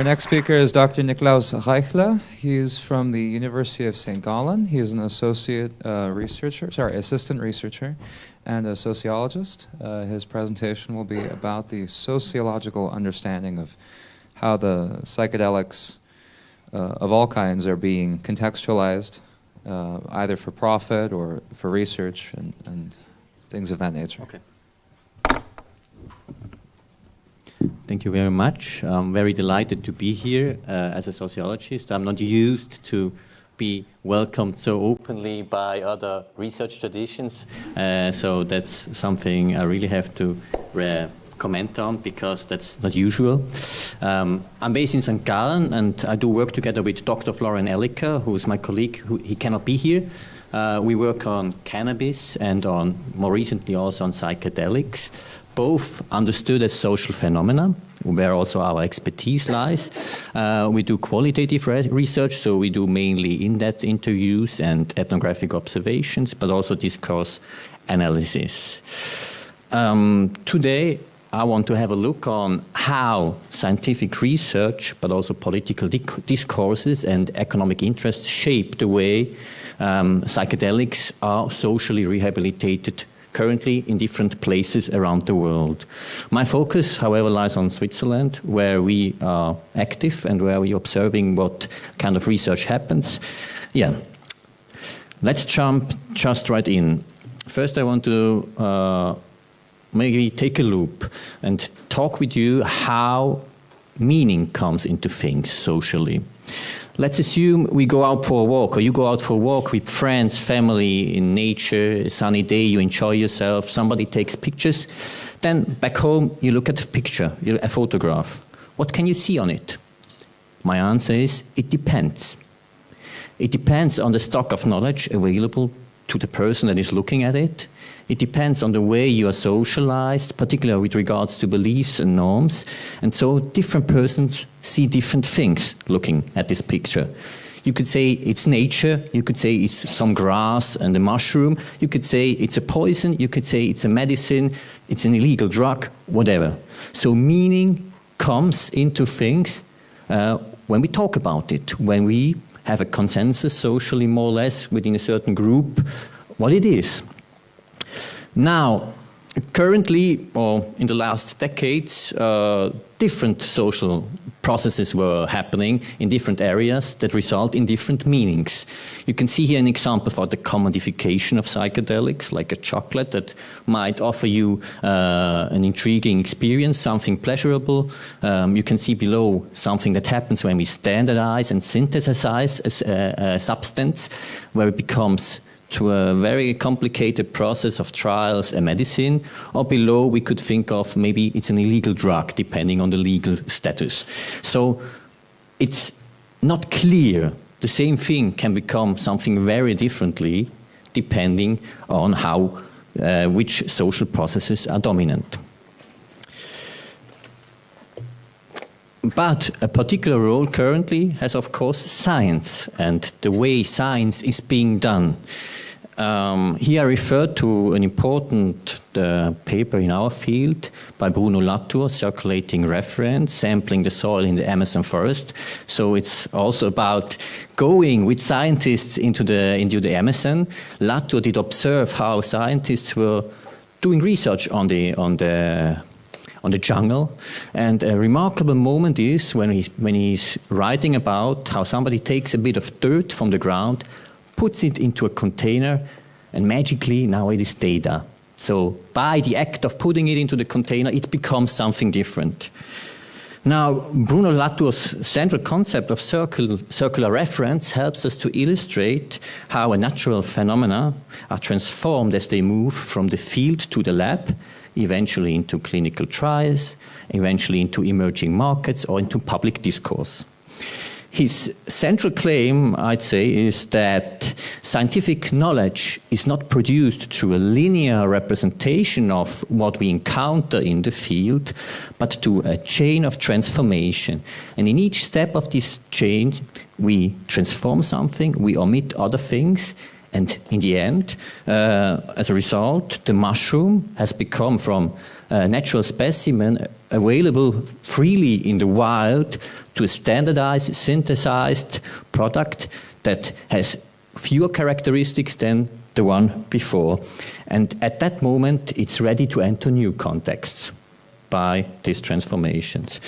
Our next speaker is Dr. Niklaus Reichle. He is from the University of St. Gallen. He is an assistant researcher and a sociologist. His presentation will be about the sociological understanding of how the psychedelics of all kinds are being contextualized, either for profit or for research and things of that nature. Okay. Thank you very much. I'm very delighted to be here as a sociologist. I'm not used to be welcomed so openly by other research traditions, so that's something I really have to comment on because that's not usual. I'm based in St. Gallen and I do work together with Dr. Florian Elliker, who is my colleague. He cannot be here. We work on cannabis and on, more recently, also on psychedelics, both understood as social phenomena, where also our expertise lies. We do qualitative research, so we do mainly in-depth interviews and ethnographic observations, but also discourse analysis. Today, I want to have a look on how scientific research, but also political discourses and economic interests shape the way psychedelics are socially rehabilitated currently in different places around the world. My focus, however, lies on Switzerland, where we are active and where we are observing what kind of research happens. Yeah, let's jump just right in. First, I want to maybe take a loop and talk with you how meaning comes into things socially. Let's assume we go out for a walk, or you go out for a walk with friends, family, in nature, a sunny day, you enjoy yourself, somebody takes pictures. Then back home, you look at the picture, a photograph. What can you see on it? My answer is, it depends. It depends on the stock of knowledge available to the person that is looking at it. It depends on the way you are socialized, particularly with regards to beliefs and norms. And so different persons see different things looking at this picture. You could say it's nature, you could say it's some grass and a mushroom, you could say it's a poison, you could say it's a medicine, it's an illegal drug, whatever. So meaning comes into things when we talk about it, when we have a consensus socially, more or less, within a certain group, what it is. Now, currently, or in the last decades, different social processes were happening in different areas that result in different meanings. You can see here an example for the commodification of psychedelics, like a chocolate that might offer you an intriguing experience, something pleasurable. You can see below something that happens when we standardize and synthesize a substance, where it becomes, to a very complicated process of trials, a medicine, or below we could think of maybe it's an illegal drug, depending on the legal status. So it's not clear. The same thing can become something very differently, depending on how, which social processes are dominant. But a particular role currently has, of course, science and the way science is being done. Here I refer to an important paper in our field by Bruno Latour, circulating reference, sampling the soil in the Amazon forest. So it's also about going with scientists into the Amazon. Latour did observe how scientists were doing research on the jungle, and a remarkable moment is when he's writing about how somebody takes a bit of dirt from the ground, puts it into a container, and magically now it is data. So by the act of putting it into the container, it becomes something different. Now, Bruno Latour's central concept of circular reference helps us to illustrate how a natural phenomena are transformed as they move from the field to the lab, eventually into clinical trials, eventually into emerging markets, or into public discourse. His central claim, I'd say, is that scientific knowledge is not produced through a linear representation of what we encounter in the field, but to a chain of transformation. And in each step of this chain, we transform something, we omit other things, and in the end, as a result, the mushroom has become from natural specimen available freely in the wild to a standardized, synthesized product that has fewer characteristics than the one before. And at that moment, it's ready to enter new contexts by these transformations.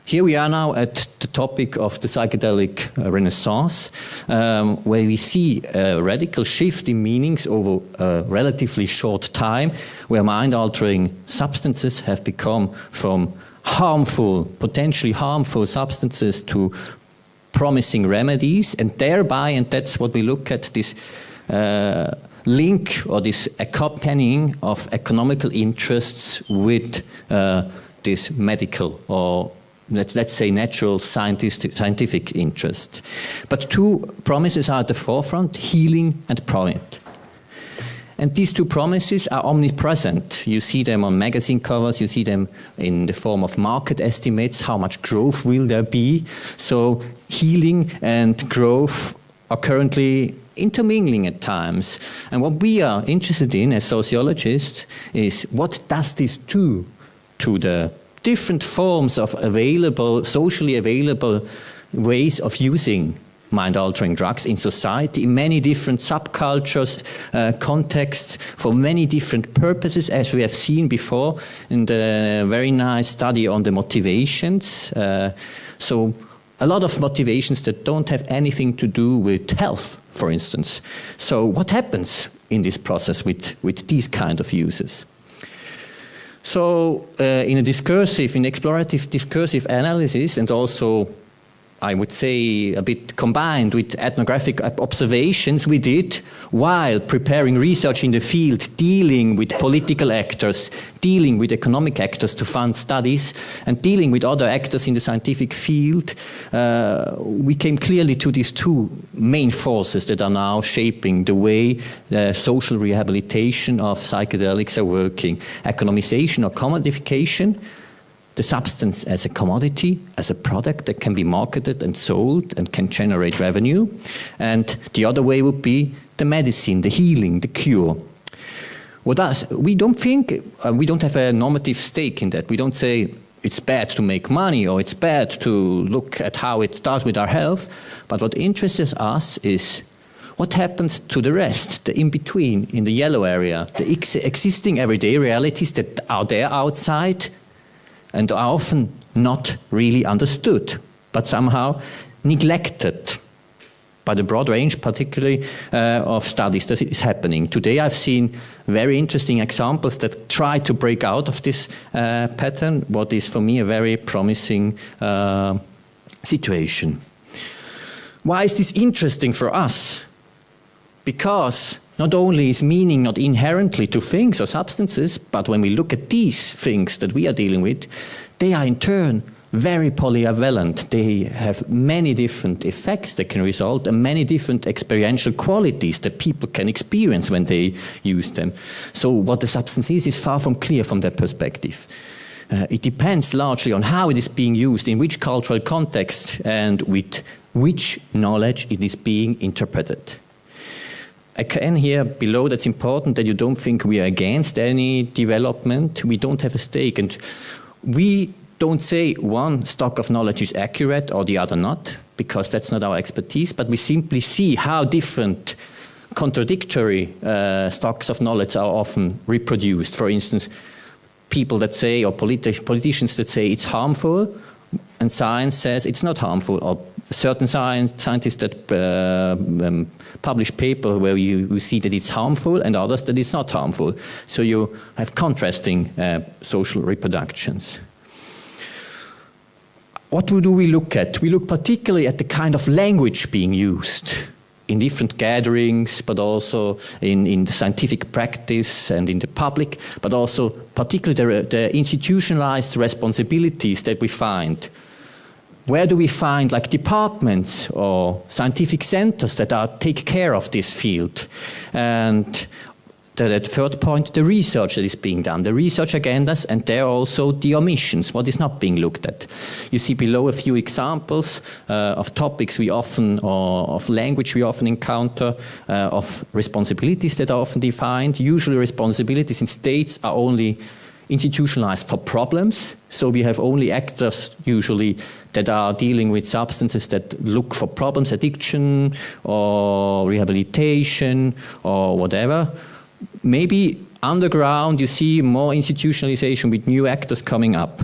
Here we are now at the topic of the psychedelic renaissance, where we see a radical shift in meanings over a relatively short time, where mind-altering substances have become from harmful, potentially harmful substances to promising remedies, and thereby, and that's what we look at, this link or this accompanying of economical interests with this medical or let's say natural scientific interest. But two promises are at the forefront, healing and profit. And these two promises are omnipresent. You see them on magazine covers, you see them in the form of market estimates, how much growth will there be. So healing and growth are currently intermingling at times. And what we are interested in as sociologists is what does this do to the different forms of socially available ways of using mind-altering drugs in society, in many different subcultures, contexts, for many different purposes, as we have seen before in the very nice study on the motivations. So a lot of motivations that don't have anything to do with health, for instance. So what happens in this process with these kind of uses? So in explorative discursive analysis, and also I would say a bit combined with ethnographic observations we did while preparing research in the field, dealing with political actors, dealing with economic actors to fund studies, and dealing with other actors in the scientific field, we came clearly to these two main forces that are now shaping the way the social rehabilitation of psychedelics are working. Economization or commodification, the substance as a commodity, as a product that can be marketed and sold and can generate revenue. And the other way would be the medicine, the healing, the cure. We don't have a normative stake in that. We don't say it's bad to make money or it's bad to look at how it starts with our health. But what interests us is what happens to the rest, the in-between, in the yellow area, the existing everyday realities that are there outside and are often not really understood, but somehow neglected by the broad range, particularly of studies that is happening. Today I've seen very interesting examples that try to break out of this pattern, what is for me a very promising situation. Why is this interesting for us? Because not only is meaning not inherently to things or substances, but when we look at these things that we are dealing with, they are in turn very polyvalent. They have many different effects that can result and many different experiential qualities that people can experience when they use them. So what the substance is far from clear from that perspective. It depends largely on how it is being used, in which cultural context, and with which knowledge it is being interpreted. Again, here below, that's important that you don't think we are against any development. We don't have a stake, and we don't say one stock of knowledge is accurate or the other not, because that's not our expertise, but we simply see how different contradictory stocks of knowledge are often reproduced. For instance, people that say, or politicians that say it's harmful, and science says it's not harmful, or certain scientists that publish paper where you see that it's harmful and others that it's not harmful. So you have contrasting social reproductions. What do we look at? We look particularly at the kind of language being used in different gatherings, but also in the scientific practice and in the public, but also particularly the institutionalized responsibilities that we find. Where do we find like departments or scientific centers that take care of this field? And the third point, the research that is being done, the research agendas, and there also the omissions, what is not being looked at. You see below a few examples of topics we often, or of language we often encounter, of responsibilities that are often defined. Usually responsibilities in states are only institutionalized for problems. So we have only actors usually that are dealing with substances that look for problems, addiction or rehabilitation or whatever. Maybe underground you see more institutionalization with new actors coming up.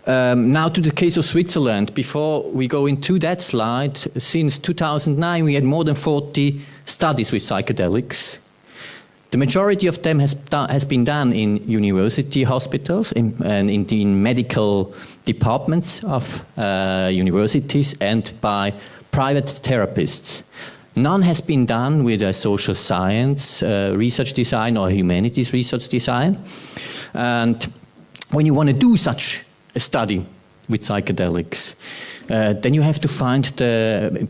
Now to the case of Switzerland. Before we go into that slide, since 2009 we had more than 40 studies with psychedelics. The majority of them has been done in university hospitals and in medical departments of universities and by private therapists. None has been done with a social science research design or humanities research design. And when you want to do such a study with psychedelics, then you have to find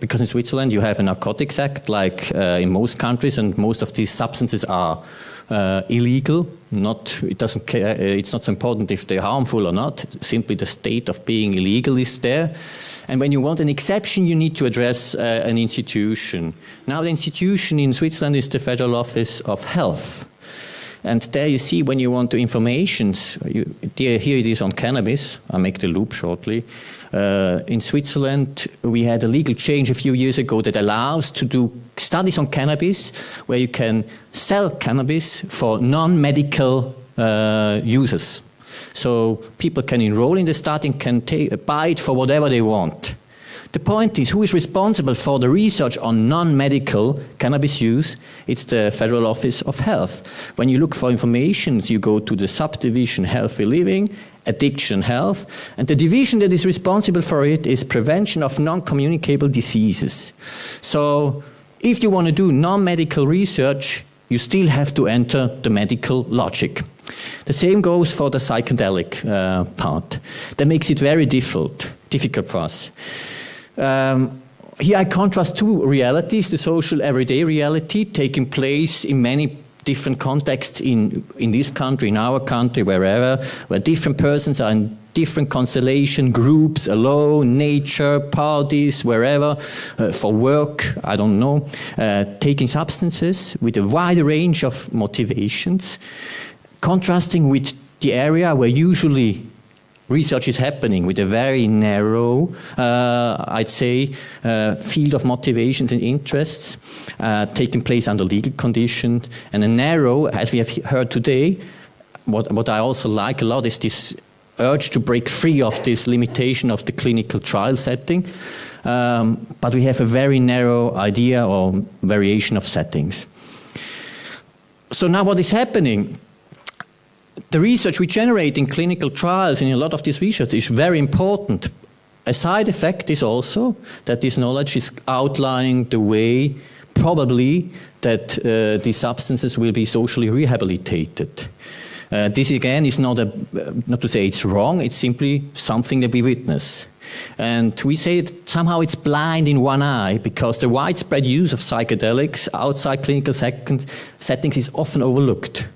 because in Switzerland you have a narcotics act like in most countries, and most of these substances are illegal. It's not so important if they're harmful or not, simply the state of being illegal is there. And when you want an exception, you need to address an institution. Now the institution in Switzerland is the Federal Office of Health. And there you see when you want to informations, here it is on cannabis, I'll make the loop shortly. In Switzerland, we had a legal change a few years ago that allows to do studies on cannabis where you can sell cannabis for non-medical users. So people can enroll in the study and can buy it for whatever they want. The point is, who is responsible for the research on non-medical cannabis use? It's the Federal Office of Health. When you look for information, you go to the subdivision Healthy Living, Addiction Health, and the division that is responsible for it is Prevention of Non-Communicable Diseases. So if you want to do non-medical research, you still have to enter the medical logic. The same goes for the psychedelic part. That makes it very difficult for us. Here I contrast two realities, the social everyday reality taking place in many different contexts in this country, in our country, wherever, where different persons are in different constellation, groups, alone, nature, parties, wherever, for work, I don't know, taking substances with a wide range of motivations, contrasting with the area where usually research is happening with a very narrow, I'd say, field of motivations and interests, taking place under legal conditions, and a narrow, as we have heard today, what I also like a lot is this urge to break free of this limitation of the clinical trial setting, but we have a very narrow idea or variation of settings. So now what is happening? The research we generate in clinical trials and in a lot of this research is very important. A side effect is also that this knowledge is outlining the way, probably, that these substances will be socially rehabilitated. This again is not to say it's wrong, it's simply something that we witness. And we say that somehow it's blind in one eye because the widespread use of psychedelics outside clinical settings is often overlooked.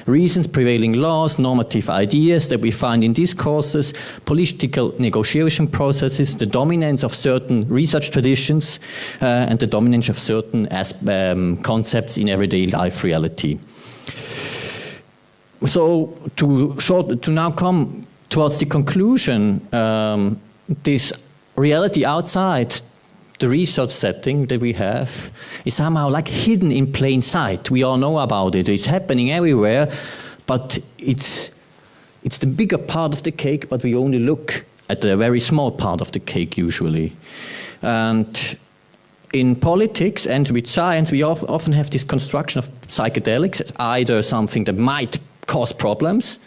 Reasons, prevailing laws, normative ideas that we find in discourses, political negotiation processes, the dominance of certain research traditions, and the dominance of certain concepts in everyday life reality. So to now come towards the conclusion, this reality outside the research setting that we have is somehow like hidden in plain sight. We all know about it. It's happening everywhere, but it's the bigger part of the cake, but we only look at the very small part of the cake usually. And in politics and with science, we often have this construction of psychedelics as either something that might cause problems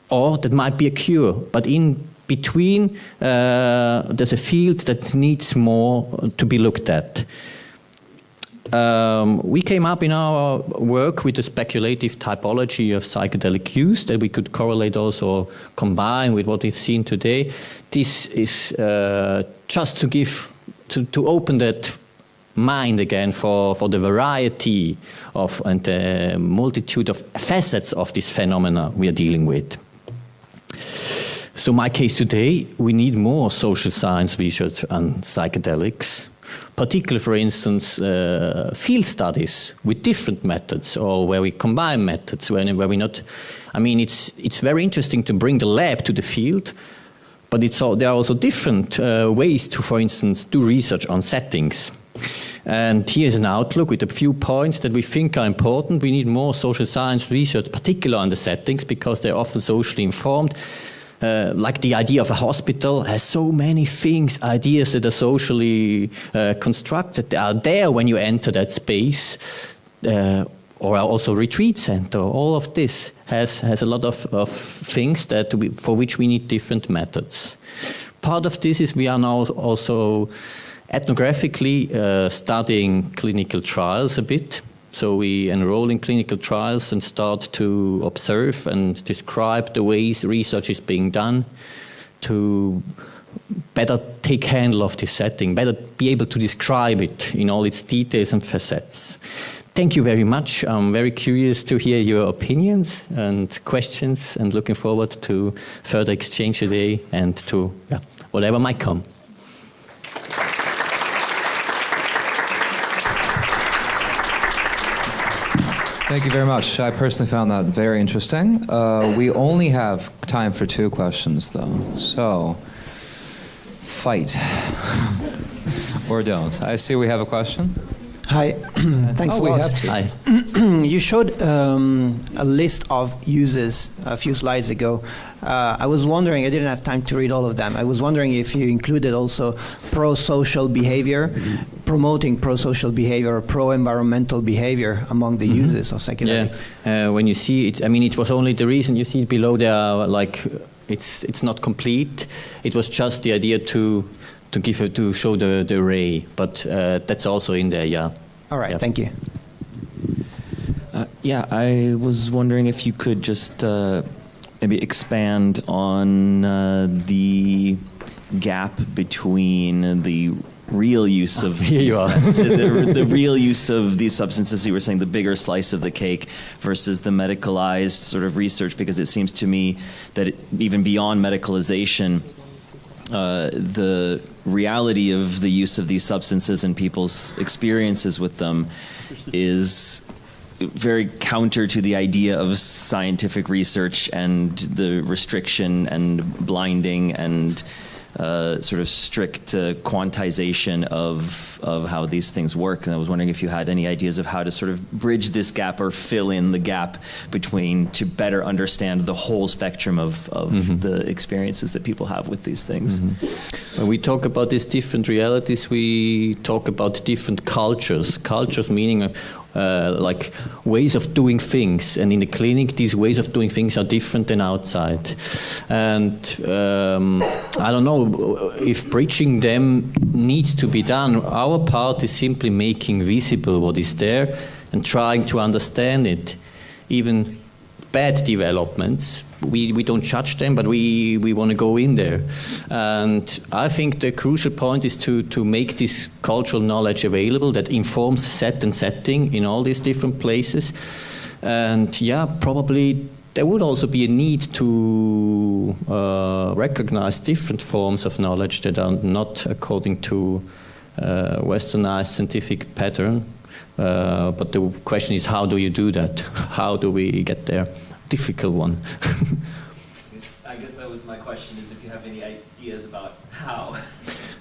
or that might be a cure. But in between, there's a field that needs more to be looked at. We came up in our work with a speculative typology of psychedelic use that we could correlate also, combine with what we've seen today. This is just to open that mind again for the variety of and the multitude of facets of this phenomena we are dealing with. So my case today, we need more social science research on psychedelics. particularly, for instance, field studies with different methods, or where we combine methods, where we not. I mean, it's very interesting to bring the lab to the field, but there are also different ways to, for instance, do research on settings. And here's an outlook with a few points that we think are important. We need more social science research, particularly on the settings, because they're often socially informed. Like the idea of a hospital has so many things, ideas that are socially constructed. They are there when you enter that space, or also retreat center. All of this has a lot of things for which we need different methods. Part of this is we are now also ethnographically studying clinical trials a bit. So we enroll in clinical trials and start to observe and describe the ways research is being done to better take handle of this setting, better be able to describe it in all its details and facets. Thank you very much. I'm very curious to hear your opinions and questions, and looking forward to further exchange today and to whatever might come. Thank you very much. I personally found that very interesting. We only have time for 2 questions, though. So, fight. Or don't. I see we have a question. Hi. Thanks a lot. We have to. Hi. You showed a list of uses a few slides ago. I was wondering, I didn't have time to read all of them. I was wondering if you included also pro-social behavior, promoting pro-social behavior or pro-environmental behavior among the uses of psychedelics. Yeah. When you see it, I mean, it was only the reason you see it below there, like it's not complete. It was just the idea to show the array, but that's also in there. Yeah. All right. Yeah. Thank you. I was wondering if you could just maybe expand on the gap between the real use of the real use of these substances. You were saying the bigger slice of the cake versus the medicalized sort of research, because it seems to me that even beyond medicalization, the reality of the use of these substances and people's experiences with them is very counter to the idea of scientific research and the restriction and blinding and sort of strict quantization of how these things work. And I was wondering if you had any ideas of how to sort of bridge this gap or fill in the gap between, to better understand the whole spectrum of the experiences that people have with these things. When we talk about these different realities, we talk about different cultures. Cultures meaning like ways of doing things, and in the clinic these ways of doing things are different than outside. And I don't know if bridging them needs to be done. Our part is simply making visible what is there and trying to understand it. Even bad developments, we don't judge them, but we want to go in there. And I think the crucial point is to make this cultural knowledge available that informs set and setting in all these different places. And probably there would also be a need to recognize different forms of knowledge that are not according to westernized scientific pattern. But the question is, how do you do that? How do we get there? Difficult one. I guess that was my question, is if you have any ideas about how.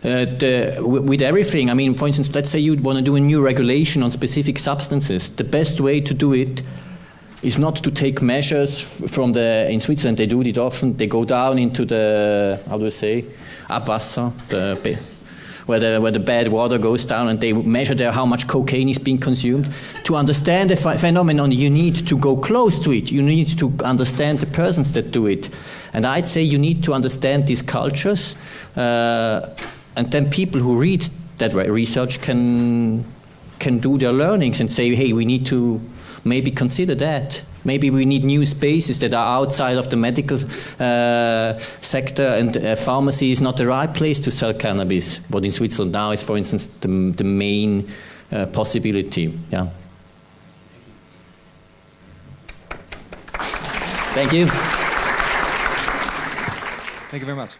With everything, I mean, for instance, let's say you want to do a new regulation on specific substances. The best way to do it is not to take measures from in Switzerland they do it often, they go down into the, how do you say, Abwasser, where the bad water goes down, and they measure there how much cocaine is being consumed. To understand the phenomenon, you need to go close to it. You need to understand the persons that do it. And I'd say you need to understand these cultures, and then people who read that research can do their learnings and say, hey, we need to maybe consider that. Maybe we need new spaces that are outside of the medical sector, and pharmacy is not the right place to sell cannabis. But in Switzerland now is, for instance, the main possibility. Yeah. Thank you. Thank you very much.